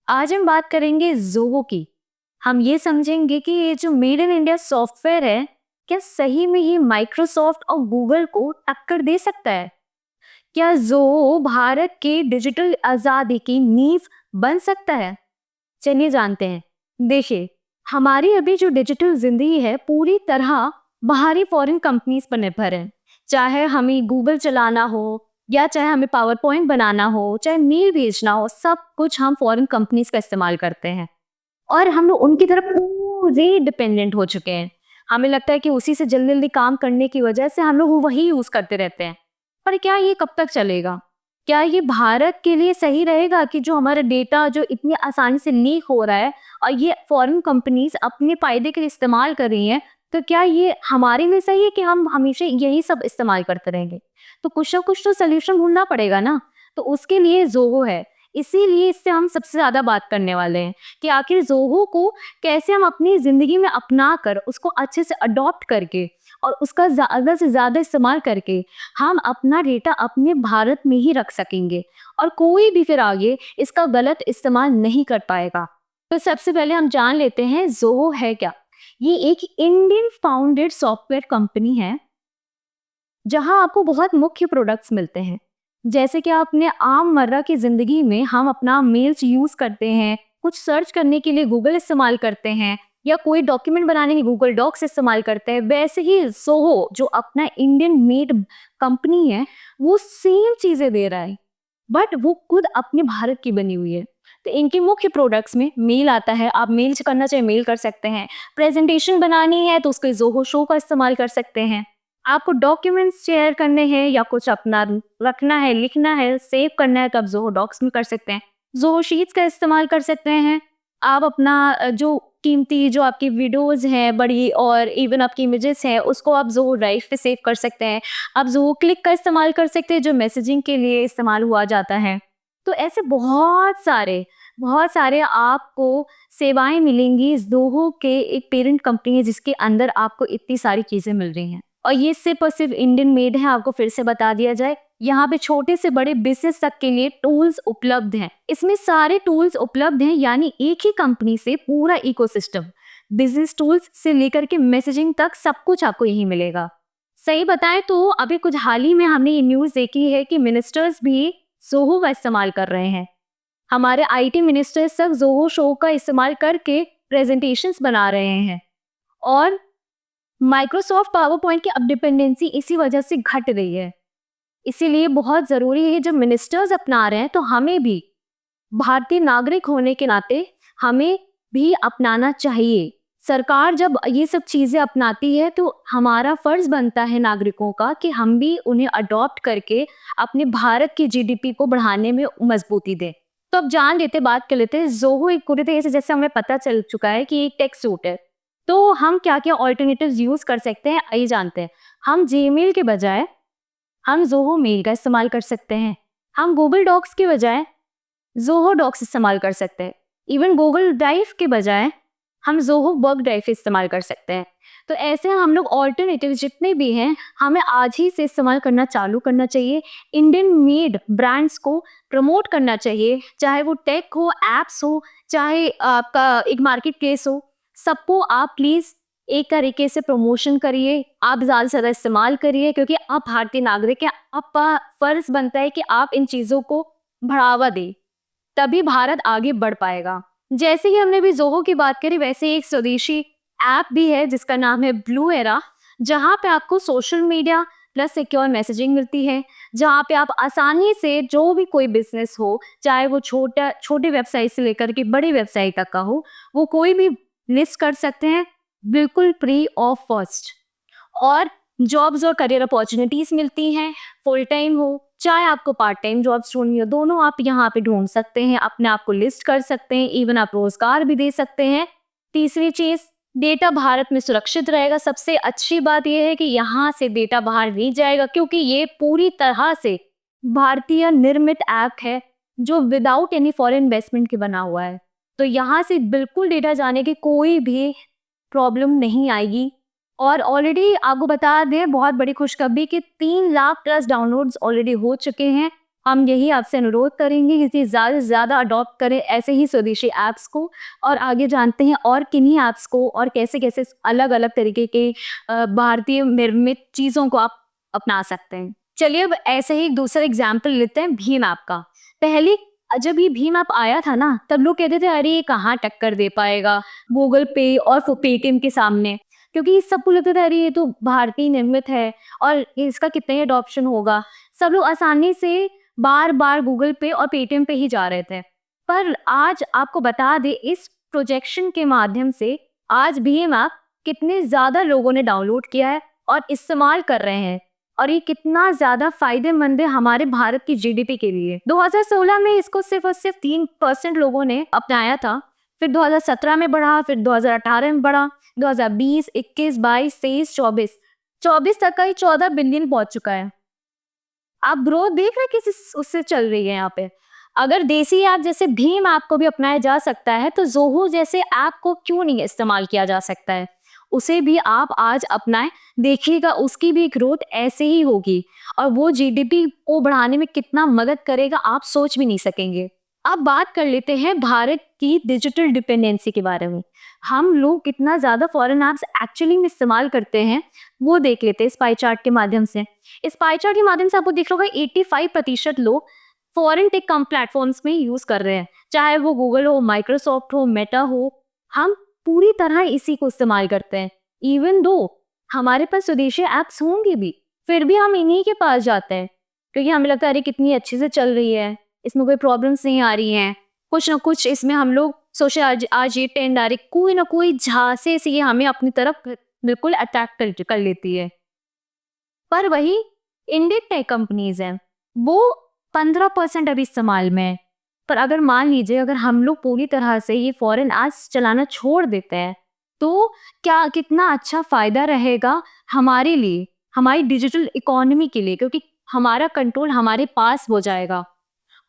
आज हम बात करेंगे ज़ोहो की। हम ये समझेंगे कि ये जो मेड इन इंडिया सॉफ्टवेयर है, क्या सही में ये माइक्रोसॉफ्ट और गूगल को टक्कर दे सकता है? क्या ज़ोहो भारत के डिजिटल आज़ादी की नींव बन सकता है? चलिए जानते हैं। देखिए, हमारी अभी जो डिजिटल ज़िंदगी है पूरी तरह बाहरी फॉरेन कंपनीज़ पर निर्भर है। चाहे हमें गूगल चलाना हो या चाहे हमें पावर पॉइंट बनाना हो, चाहे मेल भेजना हो, सब कुछ हम फॉरेन कंपनीज़ का इस्तेमाल करते हैं। और हम लोग उनकी तरफ पूरे डिपेंडेंट हो चुके हैं। हमें लगता है कि उसी से जल्दी-जल्दी काम करने की वजह से हम लोग वही यूज़ करते रहते हैं। पर क्या ये कब तक चलेगा? क्या ये भारत के लिए सही रहेगा कि जो हमारा डेटा जो इतनी आसानी से लीक हो रहा है और ये फॉरेन कंपनीज़ अपने फ़ायदे के लिए इस्तेमाल कर रही हैं, तो क्या ये हमारे लिए सही है कि हम हमेशा यही सब इस्तेमाल करते रहेंगे? तो कुछ ना कुछ तो सॉल्यूशन ढूँढना पड़ेगा ना, तो उसके लिए ज़ोहो है। इसीलिए इससे हम सबसे ज़्यादा बात करने वाले हैं। कि आखिर ज़ोहो को कैसे हम अपनी ज़िंदगी में अपना कर उसको अच्छे से अडॉप्ट करके और उसका ज़्यादा से ज़्यादा इस्तेमाल करके हम अपना डेटा अपने भारत में ही रख सकेंगे और कोई भी फिर आगे इसका गलत इस्तेमाल नहीं कर पाएगा। तो सबसे पहले हम जान लेते हैं ज़ोहो है क्या? ये एक इंडियन फाउंडेड सॉफ्टवेयर कंपनी है जहां आपको बहुत मुख्य प्रोडक्ट्स मिलते हैं। जैसे कि अपने आम मर्रा की जिंदगी में हम अपना मेल्स यूज करते हैं, कुछ सर्च करने के लिए गूगल इस्तेमाल करते हैं या कोई डॉक्यूमेंट बनाने के गूगल डॉक्स इस्तेमाल करते हैं, वैसे ही सोहो जो अपना इंडियन मेड कंपनी है वो सेम चीजें दे रहा है, बट वो खुद अपने भारत की बनी हुई है। तो इनके मुख्य प्रोडक्ट्स में मेल आता है, आप मेल करना चाहे मेल कर सकते हैं, प्रेजेंटेशन बनानी है तो उसके जोहो शो का इस्तेमाल कर सकते हैं, आपको डॉक्यूमेंट्स शेयर करने हैं या कुछ अपना रखना है, लिखना है, सेव करना है तो आप ज़ोहो डॉक्स में कर सकते हैं। ज़ोहो शीट्स का इस्तेमाल कर सकते हैं। आप अपना जो कीमती जो आपकी वीडियोज़ हैं बड़ी और इवन आपकी इमेजेस हैं उसको आप ज़ोहो ड्राइव पे सेव कर सकते हैं। आप ज़ोहो क्लिक का इस्तेमाल कर सकते हैं जो मैसेजिंग के लिए इस्तेमाल हुआ जाता है। तो ऐसे बहुत सारे आपको सेवाएँ मिलेंगी ज़ोहो के एक पेरेंट कंपनी है जिसके अंदर आपको इतनी सारी चीज़ें मिल रही हैं। और ये सिर्फ और सिर्फ इंडियन मेड है, आपको फिर से बता दिया जाए। यहाँ पे छोटे से बड़े बिज़नेस तक के लिए टूल्स उपलब्ध हैं। इसमें सारे टूल्स उपलब्ध हैं, यानी एक ही कंपनी से पूरा इकोसिस्टम, बिज़नेस टूल्स से लेकर के मैसेजिंग तक सब कुछ आपको यहीं मिलेगा। सही बताएं तो अभी कुछ हाल ही में हमने ये न्यूज़ देखी है कि मिनिस्टर्स भी ज़ोहो का इस्तेमाल कर रहे हैं। हमारे आईटी मिनिस्टर्स तक ज़ोहो शो का इस्तेमाल करके प्रेज़ेंटेशंस बना रहे हैं और माइक्रोसॉफ्ट पावर पॉइंट की अब डिपेंडेंसी इसी वजह से घट रही है। इसीलिए बहुत ज़रूरी है जब मिनिस्टर्स अपना रहे हैं तो हमें भी भारतीय नागरिक होने के नाते हमें भी अपनाना चाहिए। सरकार जब ये सब चीज़ें अपनाती है तो हमारा फ़र्ज़ बनता है नागरिकों का कि हम भी उन्हें अडॉप्ट करके अपने भारत की जीडीपी को बढ़ाने में मजबूती दें। तो अब जान लेते बात कर लेते हैं ज़ोहो एक पूरी तरीके से जैसे हमें पता चल चुका है कि एक टेक सूट है। तो हम क्या-क्या अल्टरनेटिव्स यूज़ कर सकते हैं आइए जानते हैं। हम जीमेल के बजाय हम ज़ोहो मेल का इस्तेमाल कर सकते हैं। हम गूगल डॉक्स के बजाय ज़ोहो डॉक्स इस्तेमाल कर सकते हैं। इवन गूगल ड्राइव के बजाय हम ज़ोहो वर्क ड्राइव इस्तेमाल कर सकते हैं। तो ऐसे हम लोग अल्टरनेटिव्स जितने भी हैं, हमें आज ही से इस्तेमाल करना चालू करना चाहिए। इंडियन मेड ब्रांड्स को प्रमोट करना चाहिए, चाहे वो टेक हो, ऐप्स हो, चाहे आपका एक मार्केट प्लेस हो, सबको आप प्लीज़ एक तरीके से प्रमोशन करिए, आप ज़्यादा से ज़्यादा इस्तेमाल करिए क्योंकि आप भारतीय नागरिक हैं, आपका फ़र्ज़ बनता है कि आप इन चीज़ों को बढ़ावा दें। तभी भारत आगे बढ़ पाएगा। जैसे ही हमने भी ज़ोहो की बात करी वैसे ही एक स्वदेशी ऐप भी है जिसका नाम है ब्लू एरा, जहाँ पे आपको social media plus secure messaging मिलती है, जहाँ पे आप आसानी से जो भी कोई बिज़नेस हो, चाहे वो छोटे वेबसाइट से लेकर के बड़ी वेबसाइट तक का हो, वो कोई भी लिस्ट कर सकते हैं, बिल्कुल फ्री ऑफ कॉस्ट। और जॉब्स और करियर अपॉर्चुनिटीज़ मिलती हैं, फुल टाइम हो, चाहे आपको पार्ट टाइम जॉब्स ढूँढनी हो, दोनों आप यहाँ पे ढूँढ सकते हैं, अपने आप को लिस्ट कर सकते हैं, इवन आप रोज़गार भी दे सकते हैं। तीसरी चीज़, डेटा भारत में सुरक्षित रहेगा। सबसे अच्छी बात ये है कि यहाँ से डेटा बाहर नहीं जाएगा क्योंकि ये पूरी तरह से भारतीय निर्मित ऐप है, जो विदाउट एनी फॉरेन इन्वेस्टमेंट के बना हुआ है। तो यहाँ से बिल्कुल डेटा जाने की कोई भी प्रॉब्लम नहीं आएगी। और ऑलरेडी आपको बता दें बहुत बड़ी खुशखबरी कि 3 लाख प्लस डाउनलोड्स ऑलरेडी हो चुके हैं हम यही आपसे अनुरोध करेंगे कि ज़्यादा से ज़्यादा अडॉप्ट करें ऐसे ही स्वदेशी ऐप्स को, और आगे जानते हैं और किन्हीं ऐप्स को और कैसे-कैसे अलग-अलग तरीके के भारतीय निर्मित चीज़ों को आप अपना सकते हैं। चलिए अब ऐसे ही एक दूसरा एग्ज़ाम्पल लेते हैं भीम ऐप का। पहले जब ये भीम ऐप आया था ना, तब लोग कहते थे अरे ये कहाँ टक्कर दे पाएगा गूगल पे और पेटीएम के सामने, क्योंकि सबको लगता था अरे ये तो भारतीय निर्मित है और इसका कितना ही अडॉप्शन होगा। सब लोग आसानी से बार-बार गूगल पे और पेटीएम पे ही जा रहे थे। पर आज आपको बता दें, इस प्रोजेक्शन के माध्यम से आज भीम ऐप कितने ज़्यादा लोगों ने डाउनलोड किया है और इस्तेमाल कर रहे हैं, और ये कितना ज़्यादा फ़ायदेमंद है हमारे भारत की जीडीपी के लिए। 2016 में इसको सिर्फ़ और सिर्फ 3% लोगों ने अपनाया था, फिर 2017 में बढ़ा, फिर 2018 में बढ़ा, 2020, 21, 22, 23, 24 तक का ही 14 बिलियन पहुँच चुका है। आप ग्रोथ देख रहे हैं किस उससे चल रही है यहाँ पे। अगर देसी ऐप जैसे भीम ऐप को भी अपनाया जा सकता है, तो ज़ोहो जैसे ऐप को क्यों नहीं इस्तेमाल किया जा सकता है? उसे भी आप आज अपनाएं, देखिएगा उसकी भी ग्रोथ ऐसे ही होगी, और वो जीडीपी को बढ़ाने में कितना मदद करेगा आप सोच भी नहीं सकेंगे। अब बात कर लेते हैं भारत की डिजिटल डिपेंडेंसी के बारे में। हम लोग कितना ज़्यादा फॉरेन ऐप्स एक्चुअली में इस्तेमाल करते हैं, वो देख लेते हैं इस पाई चार्ट के माध्यम से। इस पाई चार्ट के माध्यम से आपको दिख रहा होगा 85% लोग फॉरेन टेक कम प्लेटफॉर्म्स में यूज कर रहे हैं, चाहे वो गूगल हो, माइक्रोसॉफ्ट हो, मेटा हो। हम पूरी तरह इसी को इस्तेमाल करते हैं। इवन दो हमारे पास स्वदेशी ऐप्स होंगे भी, फिर भी हम इन्हीं के पास जाते हैं, क्योंकि हमें लगता है अरे कितनी अच्छे से चल रही है, इसमें कोई प्रॉब्लम्स नहीं आ रही हैं, कुछ ना कुछ इसमें हम लोग सोचे आज ये ट्रेंड आ रही, कोई ना कोई झांसे से ये हमें अपनी तरफ बिल्कुल अट्रैक्ट कर लेती है। पर वही इंडियन टेक कंपनीज हैं, वो 15% अभी इस्तेमाल में है। पर अगर मान लीजिए अगर हम लोग पूरी तरह से ये फॉरेन ऐप्स चलाना छोड़ देते हैं, तो क्या कितना अच्छा फायदा रहेगा हमारे लिए, हमारी डिजिटल इकोनॉमी के लिए, क्योंकि हमारा कंट्रोल हमारे पास हो जाएगा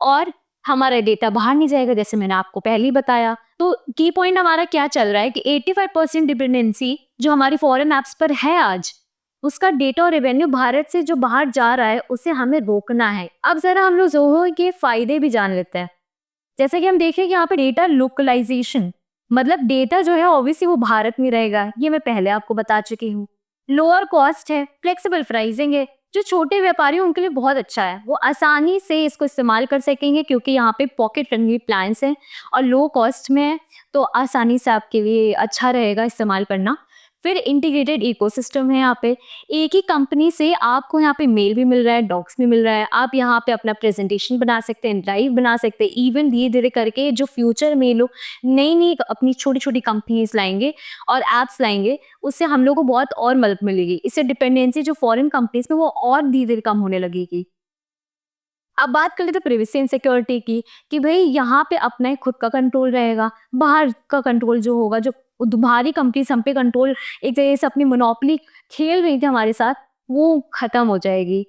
और हमारा डेटा बाहर नहीं जाएगा, जैसे मैंने आपको पहले ही बताया। तो की पॉइंट हमारा क्या चल रहा है कि 85% डिपेंडेंसी जो हमारी फॉरेन ऐप्स पर है आज, उसका डेटा और रेवेन्यू भारत से जो बाहर जा रहा है, उसे हमें रोकना है। अब जरा हम लोग ज़ोहो के फायदे भी जान लेते हैं। जैसे कि हम देखें कि यहाँ पे डेटा लोकलाइजेशन, मतलब डेटा जो है ऑब्वियसली वो भारत में रहेगा, ये मैं पहले आपको बता चुकी हूँ। लोअर कॉस्ट है, फ्लेक्सिबल प्राइसिंग है, जो छोटे व्यापारी हैं उनके लिए बहुत अच्छा है, वो आसानी से इसको इस्तेमाल कर सकेंगे क्योंकि यहाँ पे पॉकेट फ्रेंडली प्लान्स हैं और लो कॉस्ट में है, तो आसानी से आपके लिए अच्छा रहेगा इस्तेमाल करना। फिर इंटीग्रेटेड इकोसिस्टम है, यहाँ पे एक ही कंपनी से आपको यहाँ पे मेल भी मिल रहा है, डॉक्स भी मिल रहा है, आप यहाँ पे अपना प्रेजेंटेशन बना सकते हैं, ड्राइव बना सकते हैं। इवन धीरे धीरे करके जो फ्यूचर में लोग नई नई अपनी छोटी छोटी कंपनीज लाएंगे और एप्स लाएंगे, उससे हम लोग को बहुत और मदद मिलेगी। इससे डिपेंडेंसी जो फॉरेन कंपनीज में वो और धीरे धीरे कम होने लगेगी। अब बात कर लेते हैं प्राइवेसी एंड सिक्योरिटी की, कि भाई यहाँ पे अपना ही खुद का कंट्रोल रहेगा, बाहर का कंट्रोल जो होगा, जो बाहरी कंपनीज हम पे कंट्रोल एक जगह से अपनी मोनोपोली खेल रही थी हमारे साथ, वो खत्म हो जाएगी।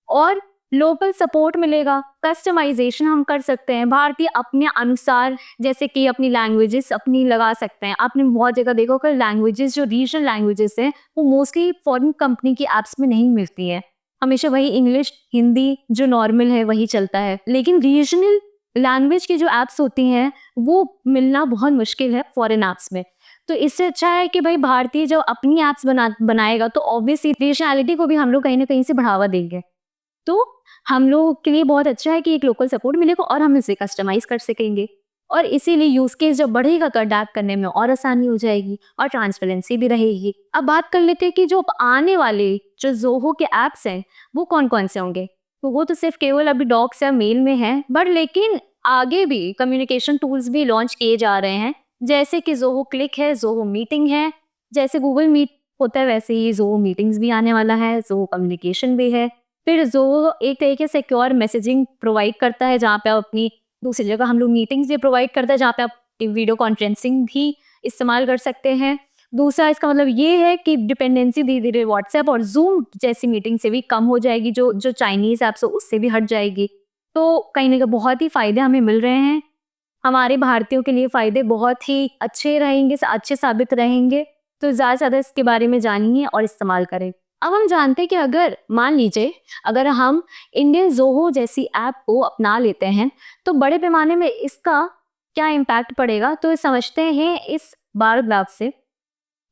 और लोकल सपोर्ट मिलेगा, कस्टमाइजेशन हम कर सकते हैं भारतीय अपने अनुसार, जैसे कि अपनी लैंग्वेजेस अपनी लगा सकते हैं। आपने बहुत जगह देखा होगा लैंग्वेजेस जो रीजनल लैंग्वेजेस हैं वो मोस्टली फॉरेन कंपनी की एप्स में नहीं मिलती हैं, हमेशा वही इंग्लिश हिंदी जो नॉर्मल है वही चलता है। लेकिन रीजनल लैंग्वेज की जो एप्स होती हैं वो मिलना बहुत मुश्किल है फॉरेन एप्स में। तो इससे अच्छा है कि भाई भारतीय जो अपनी एप्स बनाएगा, तो ऑब्वियसली रीजनलिटी को भी हम लोग कहीं ना कहीं से बढ़ावा देंगे। तो हम लोगों के लिए बहुत अच्छा है कि एक लोकल सपोर्ट मिलेगा और हम इसे कस्टमाइज कर सकेंगे, और इसीलिए यूज केस जब बढ़ेगा तो अडैप्ट करने में और आसानी हो जाएगी और ट्रांसपेरेंसी भी रहेगी। अब बात कर लेते हैं कि जो आने वाले जो ज़ोहो के ऐप्स हैं वो कौन कौन से होंगे। तो वो तो सिर्फ केवल अभी डॉक्स या मेल में है, बट लेकिन आगे भी कम्युनिकेशन टूल्स भी लॉन्च किए जा रहे हैं, जैसे कि ज़ोहो क्लिक है, ज़ोहो मीटिंग है। जैसे गूगल मीट होता है वैसे ही ज़ोहो मीटिंग्स भी आने वाला है, ज़ोहो कम्युनिकेशन भी है। फिर ज़ोहो एक तरीके से सिक्योर मैसेजिंग प्रोवाइड करता है, जहाँ पे आप अपनी दूसरी जगह हम लोग मीटिंग्स भी प्रोवाइड करता है, जहाँ पे आप वीडियो कॉन्फ्रेंसिंग भी इस्तेमाल कर सकते हैं। दूसरा इसका मतलब ये है कि डिपेंडेंसी धीरे धीरे व्हाट्सएप और जूम जैसी मीटिंग से भी कम हो जाएगी, जो जो चाइनीज़ ऐप्स हो उससे भी हट जाएगी। तो कहीं ना कहीं बहुत ही फ़ायदे हमें मिल रहे हैं, हमारे भारतीयों के लिए फ़ायदे बहुत ही अच्छे रहेंगे, अच्छे साबित रहेंगे। तो ज़्यादा से ज़्यादा इसके बारे में जानिए और इस्तेमाल करें। अब हम जानते हैं कि अगर मान लीजिए अगर हम इंडियन ज़ोहो जैसी ऐप को अपना लेते हैं तो बड़े पैमाने में इसका क्या इम्पैक्ट पड़ेगा, तो समझते हैं इस बार ग्राफ से।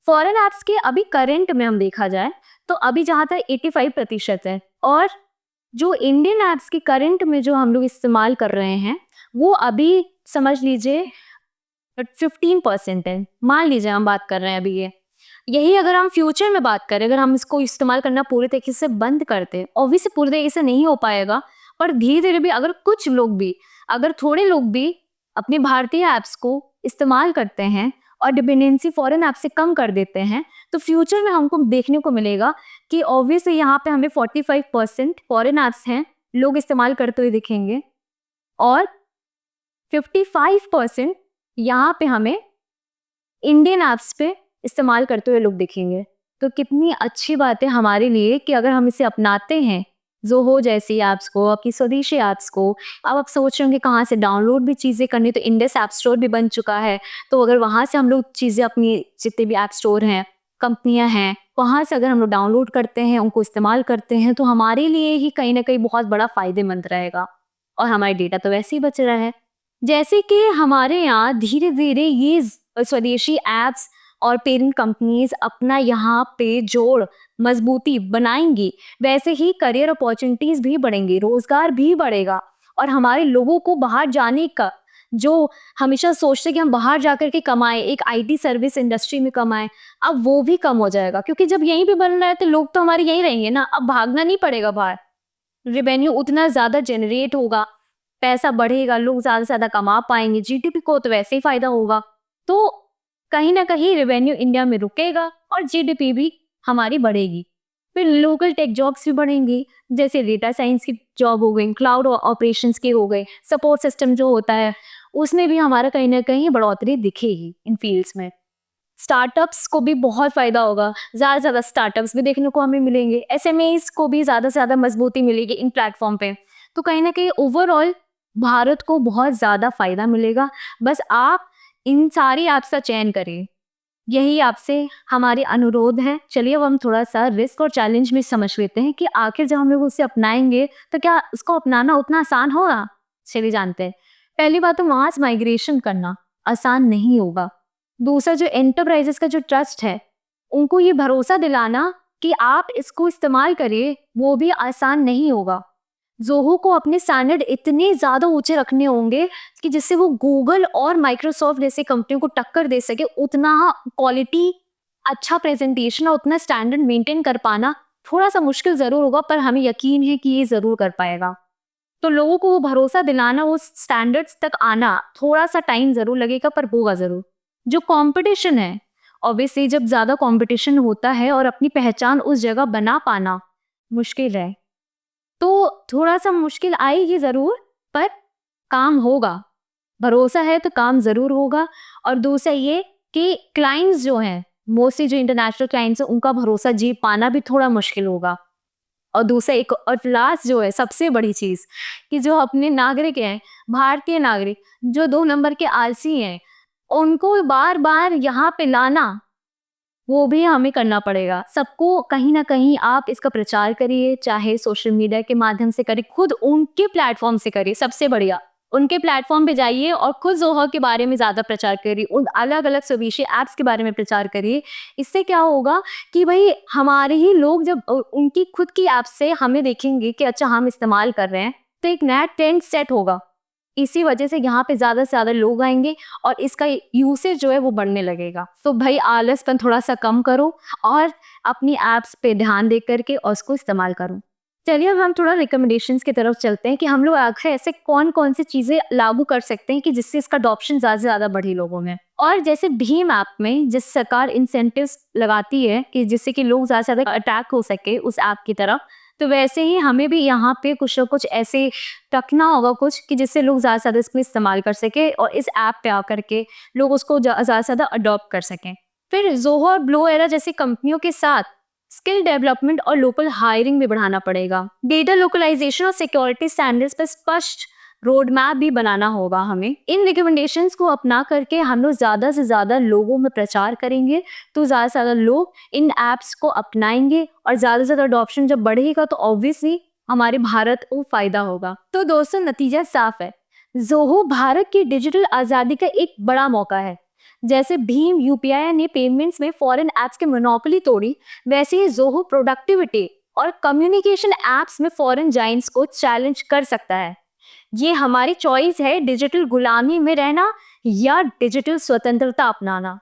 फॉरेन ऐप्स के अभी करंट में हम देखा जाए तो अभी जहाँ तक 85% है, और जो इंडियन ऐप्स के करंट में जो हम लोग इस्तेमाल कर रहे हैं वो अभी समझ लीजिए 15% है। मान लीजिए हम बात कर रहे हैं अभी यही अगर हम फ्यूचर में बात करें, अगर हम इसको इस्तेमाल करना पूरे तरीके से बंद करते, ऑब्वियसली पूरे तरीके से नहीं हो पाएगा, पर धीरे धीरे भी अगर कुछ लोग भी, अगर थोड़े लोग भी अपने भारतीय ऐप्स को इस्तेमाल करते हैं और डिपेंडेंसी फॉरेन ऐप से कम कर देते हैं, तो फ्यूचर में हमको देखने को मिलेगा कि ऑब्वियसली यहाँ पे हमें 45% फॉरेन ऐप्स हैं लोग इस्तेमाल करते हुए दिखेंगे और 55% यहाँ पे हमें इंडियन ऐप्स पे इस्तेमाल करते हुए लोग दिखेंगे। तो कितनी अच्छी बात है हमारे लिए कि अगर हम इसे अपनाते हैं, ज़ोहो जैसी ऐप्स को, अपनी स्वदेशी ऐप्स को। अब आप सोच रहे होंगे कहाँ से डाउनलोड भी चीज़ें करनी, तो इंडेक्स ऐप स्टोर भी बन चुका है। तो अगर वहाँ से हम लोग चीज़ें, अपनी जितने भी ऐप स्टोर हैं, कंपनियां हैं, वहाँ से अगर हम लोग डाउनलोड करते हैं, उनको इस्तेमाल करते हैं, तो हमारे लिए ही कहीं ना कहीं बहुत बड़ा फ़ायदेमंद रहेगा और हमारा डेटा तो वैसे ही बच रहा है। जैसे कि हमारे यहाँ धीरे धीरे ये स्वदेशी ऐप्स और पेरेंट कंपनीज अपना यहाँ पे जोड़ मजबूती बनाएंगी, वैसे ही करियर अपॉर्चुनिटीज भी बढ़ेंगी, रोजगार भी बढ़ेगा और हमारे लोगों को बाहर जाने का, जो हमेशा सोचते कि हम बाहर जाकर के कमाएं, एक आईटी सर्विस इंडस्ट्री में कमाएं, अब वो भी कम हो जाएगा। क्योंकि जब यहीं पे बन रहा है तो लोग तो हमारे यहीं रहेंगे ना, अब भागना नहीं पड़ेगा बाहर। रेवेन्यू उतना ज्यादा जनरेट होगा, पैसा बढ़ेगा, लोग ज्यादा से ज्यादा कमा पाएंगे, जीडीपी को तो वैसे ही फायदा होगा। तो कहीं ना कहीं रेवेन्यू इंडिया में रुकेगा और जीडीपी भी हमारी बढ़ेगी। फिर लोकल टेक जॉब्स भी बढ़ेंगी, जैसे डेटा साइंस की जॉब हो गई, क्लाउड ऑपरेशंस की हो गई, सपोर्ट सिस्टम जो होता है उसमें भी हमारा कहीं ना कहीं बढ़ोतरी दिखेगी इन फील्ड्स में। स्टार्टअप्स को भी बहुत फायदा होगा, ज़्यादा से ज़्यादा स्टार्टअप्स भी देखने को हमें मिलेंगे, एसएमईज को भी ज़्यादा से ज़्यादा मजबूती मिलेगी इन प्लेटफॉर्म पे। तो कहीं ना कहीं ओवरऑल भारत को बहुत ज़्यादा फायदा मिलेगा। बस आप इन सारी ऐप्स का चयन करिए, यही आपसे हमारी अनुरोध है। चलिए अब हम थोड़ा सा रिस्क और चैलेंज में समझ लेते हैं कि आखिर जब हम लोग उसे अपनाएंगे तो क्या उसको अपनाना उतना आसान होगा। चलिए जानते हैं। पहली बात तो मास माइग्रेशन करना आसान नहीं होगा। दूसरा, जो एंटरप्राइजेस का जो ट्रस्ट है, उनको ये भरोसा दिलाना कि आप इसको इस्तेमाल करिए, वो भी आसान नहीं होगा। ज़ोहो को अपने स्टैंडर्ड इतने ज़्यादा ऊंचे रखने होंगे कि जिससे वो गूगल और माइक्रोसॉफ्ट जैसे कंपनियों को टक्कर दे सके। उतना क्वालिटी, अच्छा प्रेजेंटेशन और उतना स्टैंडर्ड मेंटेन कर पाना थोड़ा सा मुश्किल ज़रूर होगा, पर हमें यकीन है कि ये ज़रूर कर पाएगा। तो लोगों को वो भरोसा दिलाना, वो स्टैंडर्ड्स तक आना थोड़ा सा टाइम ज़रूर लगेगा, पर होगा ज़रूर। जो कंपटीशन है, ऑब्वियसली जब ज़्यादा कंपटीशन होता है और अपनी पहचान उस जगह बना पाना मुश्किल है, तो थोड़ा सा मुश्किल आएगी ज़रूर, पर काम होगा। भरोसा है तो काम ज़रूर होगा। और दूसरा ये कि क्लाइंट्स जो हैं, मोस्टली जो इंटरनेशनल क्लाइंट्स हैं, उनका भरोसा जीत पाना भी थोड़ा मुश्किल होगा। और दूसरा एक और लास्ट जो है सबसे बड़ी चीज़, कि जो अपने नागरिक हैं, भारतीय नागरिक जो 2 नंबर के आलसी हैं, उनको बार बार यहाँ पे लाना, वो भी हमें करना पड़ेगा। सबको कहीं ना कहीं आप इसका प्रचार करिए, चाहे सोशल मीडिया के माध्यम से करिए, खुद उनके प्लेटफॉर्म से करिए। सबसे बढ़िया उनके प्लेटफॉर्म पे जाइए और खुद ज़ोहो के बारे में ज़्यादा प्रचार करिए, उन अलग अलग स्वदेशी ऐप्स के बारे में प्रचार करिए। इससे क्या होगा कि भाई हमारे ही लोग जब उनकी खुद की ऐप से हमें देखेंगे कि अच्छा हम इस्तेमाल कर रहे हैं, तो एक नया ट्रेंड सेट होगा। इसी वजह से यहाँ पे ज़्यादा से ज़्यादा लोग आएंगे और इसका यूसेज जो है वो बढ़ने लगेगा। तो भाई आलसपन थोड़ा सा कम करो और अपनी ऐप्स पे ध्यान दे करके और उसको इस्तेमाल करो। चलिए अब हम थोड़ा रिकमेंडेशंस की तरफ चलते हैं कि हम लोग आखिर ऐसे कौन कौन सी चीज़ें लागू कर सकते हैं कि जिससे इसका अडॉप्शन ज़्यादा से ज़्यादा बढ़े लोगों में। और जैसे भीम ऐप में जिस सरकार इंसेंटिव्स लगाती है कि जिससे कि लोग ज़्यादा से ज़्यादा अटैक हो सके उस ऐप की तरफ, तो वैसे ही हमें भी यहाँ पे कुछ ना कुछ ऐसे रखना होगा कुछ कि जिससे लोग ज़्यादा से ज़्यादा इसको इस्तेमाल कर सके और इस ऐप पे आकर के लोग उसको ज़्यादा से ज़्यादा अडॉप्ट कर सकें। फिर ज़ोहो और ब्लू एरा जैसी कंपनियों के साथ स्किल डेवलपमेंट और लोकल हायरिंग भी बढ़ाना पड़ेगा। डेटा लोकलाइजेशन और सिक्योरिटी स्टैंडर्ड्स पर स्पष्ट रोड मैप भी बनाना होगा हमें। इन रिकमेंडेशंस को अपना करके हम लोग ज़्यादा से ज़्यादा लोगों में प्रचार करेंगे तो ज़्यादा से ज़्यादा लोग इन ऐप्स को अपनाएंगे और ज़्यादा से ज़्यादा अडॉप्शन जब बढ़ेगा तो ऑब्वियसली हमारे भारत को फायदा होगा। तो दोस्तों नतीजा साफ है, ज़ोहो भारत की डिजिटल आज़ादी का एक बड़ा मौका है। जैसे भीम यूपीआई ने पेमेंट्स में फॉरेन ऐप्स की मोनोपोली तोड़ी, वैसे ही ज़ोहो प्रोडक्टिविटी और कम्युनिकेशन ऐप्स में फॉरेन जायंट्स को चैलेंज कर सकता है। ये हमारी चॉइस है, डिजिटल गुलामी में रहना या डिजिटल स्वतंत्रता अपनाना।